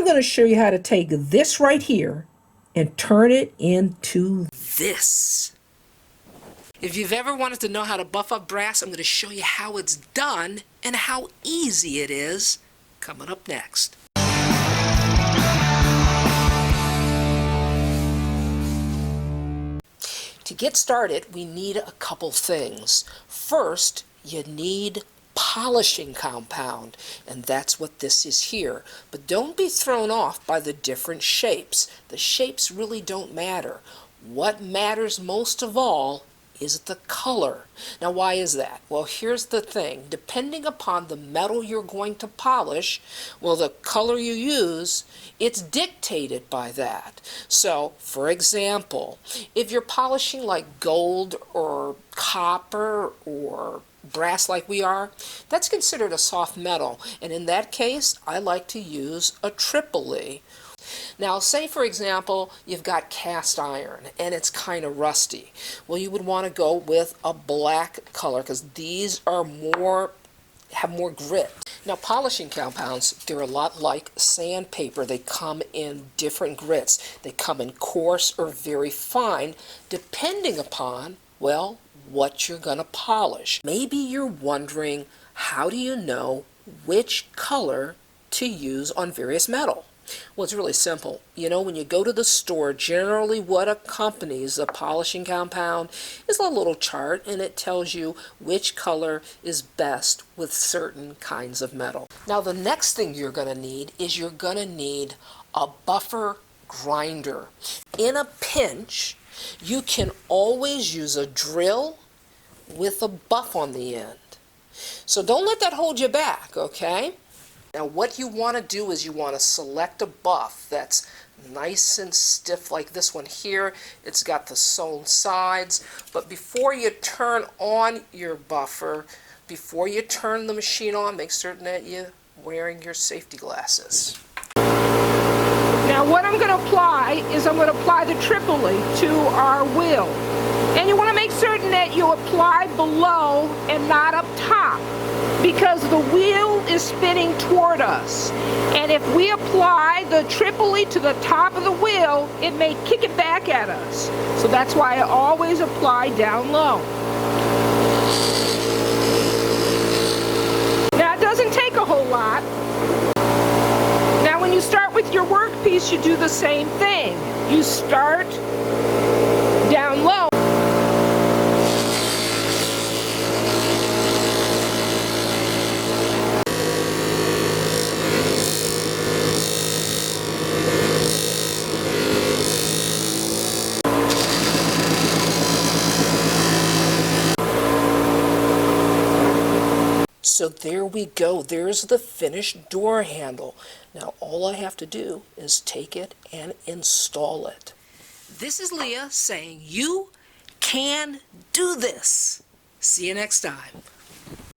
going to show you how to take this right here and turn it into this. If you've ever wanted to know how to buff up brass, I'm going to show you how it's done and how easy it is coming up next. To get started, we need a couple things. First, you need polishing compound, and that's what this is here. But don't be thrown off by the different shapes. The shapes really don't matter. What matters most of all is the color. Now, why is that? Well, here's the thing. Depending upon the metal you're going to polish, well, the color you use, it's dictated by that. So, for example, if you're polishing like gold or copper or brass like we are, that's considered a soft metal. And in that case, I like to use a Tripoli. Now, say for example, you've got cast iron and it's kind of rusty. Well, you would want to go with a black color because these are have more grit. Now, polishing compounds, they're a lot like sandpaper. They come in different grits. They come in coarse or very fine, depending upon, well, what you're going to polish. Maybe you're wondering, how do you know which color to use on various metal? Well, it's really simple. You know, when you go to the store, generally what accompanies a polishing compound is a little chart, and it tells you which color is best with certain kinds of metal. Now, the next thing you're going to need is you're going to need a buffer grinder. In a pinch, you can always use a drill with a buff on the end. So don't let that hold you back, okay? Now, what you want to do is you want to select a buff that's nice and stiff like this one here. It's got the sewn sides. But before you turn on your buffer, before you turn the machine on, make certain that you're wearing your safety glasses. Now, what I'm going to apply is I'm going to apply the Tripoli to our wheel. And you want to make certain that you apply below and not up top, because the wheel is spinning toward us. And if we apply the Tripoli to the top of the wheel, it may kick it back at us. So that's why I always apply down low. Now, it doesn't take a whole lot. Now, when you start with your workpiece, you do the same thing. You start down low. So there we go. There's the finished door handle. Now all I have to do is take it and install it. This is Leah saying you can do this. See you next time.